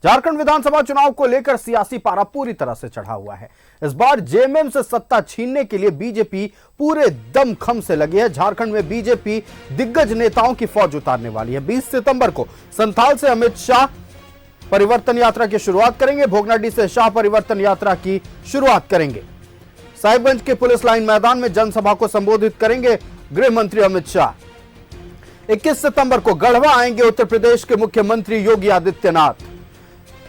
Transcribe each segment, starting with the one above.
झारखंड विधानसभा चुनाव को लेकर सियासी पारा पूरी तरह से चढ़ा हुआ है। इस बार जेएमएम से सत्ता छीनने के लिए बीजेपी पूरे दमखम से लगी है। झारखंड में बीजेपी दिग्गज नेताओं की फौज उतारने वाली है। 20 सितंबर को संथाल से अमित शाह परिवर्तन यात्रा की शुरुआत करेंगे। भोगनाडीह से शाह परिवर्तन यात्रा की शुरुआत करेंगे। साहिबगंज के पुलिस लाइन मैदान में जनसभा को संबोधित करेंगे गृह मंत्री अमित शाह। 21 सितंबर को गढ़वा आएंगे उत्तर प्रदेश के मुख्यमंत्री योगी आदित्यनाथ।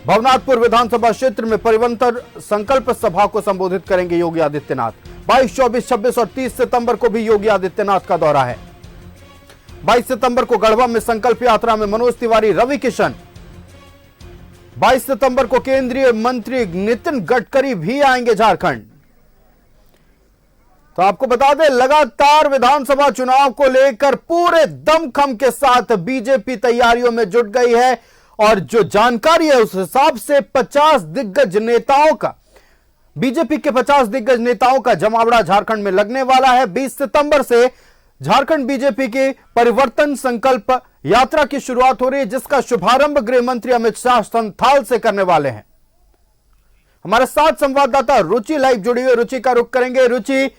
भवनाथपुर विधानसभा क्षेत्र में परिवर्तन संकल्प सभा को संबोधित करेंगे योगी आदित्यनाथ। 22, 24, 26 और 30 सितंबर को भी योगी आदित्यनाथ का दौरा है। 22 सितंबर को गढ़वा में संकल्प यात्रा में मनोज तिवारी, रवि किशन। 22 सितंबर को केंद्रीय मंत्री नितिन गडकरी भी आएंगे झारखंड। तो आपको बता दें, लगातार विधानसभा चुनाव को लेकर पूरे दमखम के साथ बीजेपी तैयारियों में जुट गई है और जो जानकारी है उस हिसाब से 50 दिग्गज नेताओं का, बीजेपी के 50 दिग्गज नेताओं का जमावड़ा झारखंड में लगने वाला है। 20 सितंबर से झारखंड बीजेपी की परिवर्तन संकल्प यात्रा की शुरुआत हो रही है, जिसका शुभारंभ गृह मंत्री अमित शाह संथाल से करने वाले हैं। हमारे साथ संवाददाता रुचि लाइव जुड़ी हुई, रुचि का रुख करेंगे। रुचि,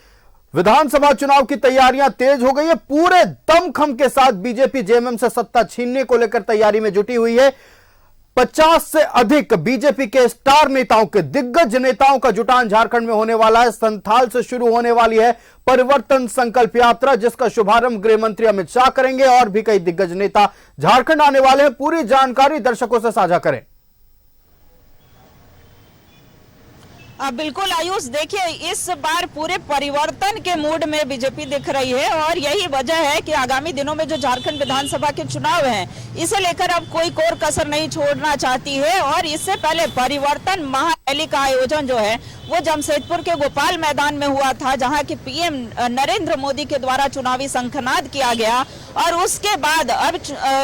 विधानसभा चुनाव की तैयारियां तेज हो गई है। पूरे दमखम के साथ बीजेपी जेएमएम से सत्ता छीनने को लेकर तैयारी में जुटी हुई है। 50 से अधिक बीजेपी के स्टार नेताओं के, दिग्गज नेताओं का जुटान झारखंड में होने वाला है। संथाल से शुरू होने वाली है परिवर्तन संकल्प यात्रा, जिसका शुभारंभ गृह मंत्री अमित शाह करेंगे और भी कई दिग्गज नेता झारखंड आने वाले हैं। पूरी जानकारी दर्शकों से साझा करें। बिल्कुल आयुष, देखिए इस बार पूरे परिवर्तन के मूड में बीजेपी दिख रही है और यही वजह है कि आगामी दिनों में जो झारखंड विधानसभा के चुनाव हैं, इसे लेकर अब कोई कोर कसर नहीं छोड़ना चाहती है। और इससे पहले परिवर्तन महारैली का आयोजन जो है वो जमशेदपुर के गोपाल मैदान में हुआ था, जहां की पीएम नरेंद्र मोदी के द्वारा चुनावी शंखनाद किया गया। और उसके बाद अब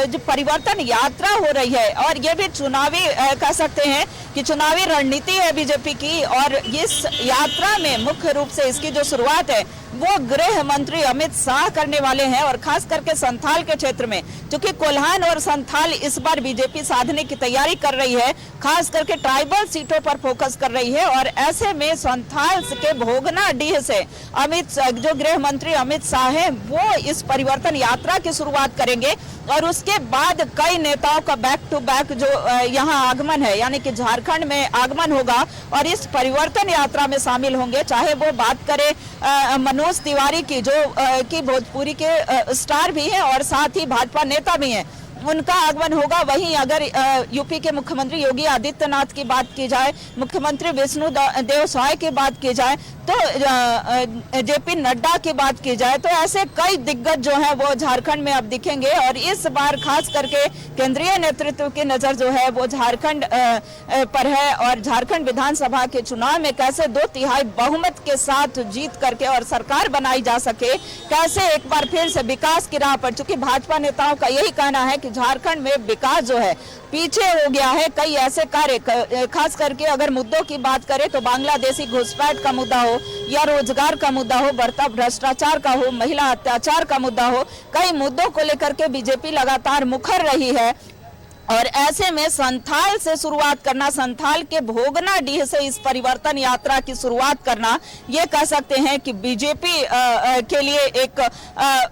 जो परिवर्तन यात्रा हो रही है और ये भी चुनावी कह सकते हैं कि चुनावी रणनीति है बीजेपी की। और इस यात्रा में मुख्य रूप से इसकी जो शुरुआत है वो गृह मंत्री अमित शाह करने वाले हैं। और खास करके संथाल के क्षेत्र में, क्योंकि कोल्हान और संथाल इस बार बीजेपी साधने की तैयारी कर रही है, खास करके ट्राइबल सीटों पर फोकस कर रही है। और ऐसे में संथाल के भोगनाडीह से जो गृह मंत्री अमित शाह है वो इस परिवर्तन यात्रा की शुरुआत करेंगे। और उसके बाद कई नेताओं का बैक टू बैक जो यहाँ आगमन है, यानी कि झारखंड में आगमन होगा और इस परिवर्तन यात्रा में शामिल होंगे। चाहे वो बात करें मनोज तिवारी की, जो कि भोजपुरी के स्टार भी हैं और साथ ही भाजपा नेता भी हैं, उनका आगमन होगा। वहीं अगर यूपी के मुख्यमंत्री योगी आदित्यनाथ की बात की जाए, मुख्यमंत्री विष्णुदेव साय की बात की जाए, तो जेपी नड्डा की बात की जाए, तो ऐसे कई दिग्गज जो हैं वो झारखंड में अब दिखेंगे। और इस बार खास करके केंद्रीय नेतृत्व की नजर जो है वो झारखंड पर है। और झारखंड विधानसभा के चुनाव में कैसे 2/3 बहुमत के साथ जीत करके और सरकार बनाई जा सके, कैसे एक बार फिर से विकास की राह पर, चूंकि भाजपा नेताओं का यही कहना है कि झारखंड में विकास जो है पीछे हो गया है। कई ऐसे कार्य, खास करके अगर मुद्दों की बात करें तो बांग्लादेशी घुसपैठ का मुद्दा हो या रोजगार का मुद्दा हो, बढ़ता भ्रष्टाचार का हो, महिला अत्याचार का मुद्दा हो, कई मुद्दों को लेकर के बीजेपी लगातार मुखर रही है। और ऐसे में संथाल से शुरुआत करना, संथाल के भोगनाडीह से इस परिवर्तन यात्रा की शुरुआत करना, ये कह सकते हैं कि बीजेपी के लिए एक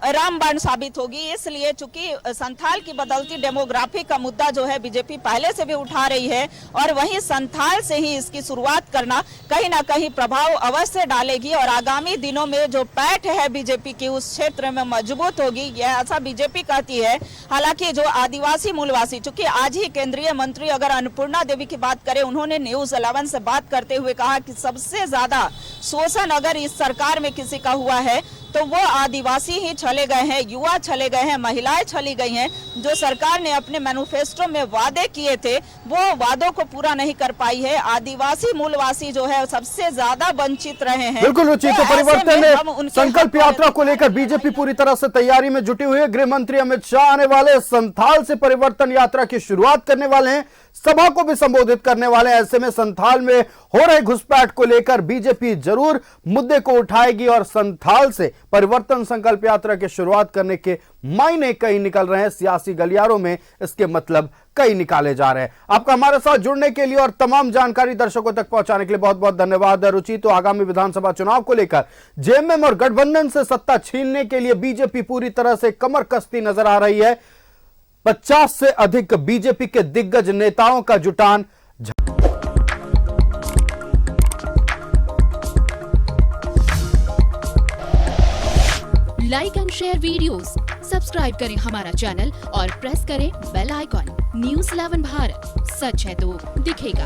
रामबाण साबित होगी। इसलिए चूंकि संथाल की बदलती डेमोग्राफी का मुद्दा जो है बीजेपी पहले से भी उठा रही है और वहीं संथाल से ही इसकी शुरुआत करना कहीं ना कहीं प्रभाव अवश्य डालेगी और आगामी दिनों में जो पैठ है बीजेपी की उस क्षेत्र में मजबूत होगी, यह ऐसा बीजेपी कहती है। हालांकि जो आदिवासी मूलवासी, चूंकि आज ही केंद्रीय मंत्री अगर अन्नपूर्णा देवी की बात करें, उन्होंने न्यूज़ 11 से बात करते हुए कहा कि सबसे ज्यादा शोषण अगर इस सरकार में किसी का हुआ है तो वो आदिवासी ही चले गए हैं, युवा चले गए हैं, महिलाएं चली गई हैं। जो सरकार ने अपने मैनिफेस्टो में वादे किए थे वो वादों को पूरा नहीं कर पाई है। आदिवासी मूलवासी जो है सबसे ज्यादा वंचित रहे हैं। बिल्कुल रुचि, तो परिवर्तन संकल्प यात्रा को लेकर बीजेपी पूरी तरह से तैयारी में जुटी हुई है। गृह मंत्री अमित शाह आने वाले, संथाल से परिवर्तन यात्रा की शुरुआत करने वाले हैं, सभा को भी संबोधित करने वाले हैं। ऐसे में संथाल में हो रहे घुसपैठ को लेकर बीजेपी जरूर मुद्दे को उठाएगी और संथाल से परिवर्तन संकल्प यात्रा की शुरुआत करने के मायने कई निकल रहे हैं। सियासी गलियारों में इसके मतलब कई निकाले जा रहे हैं। आपका हमारे साथ जुड़ने के लिए और तमाम जानकारी दर्शकों तक पहुंचाने के लिए बहुत बहुत धन्यवाद रुचि। तो आगामी विधानसभा चुनाव को लेकर जेएमएम और गठबंधन से सत्ता छीनने के लिए बीजेपी पूरी तरह से कमर कसती नजर आ रही है। 50 से अधिक बीजेपी के दिग्गज नेताओं का जुटान। Like and share videos, subscribe करें हमारा चैनल और प्रेस करें बेल आइकॉन। न्यूज़ 11 भारत, सच है तो दिखेगा।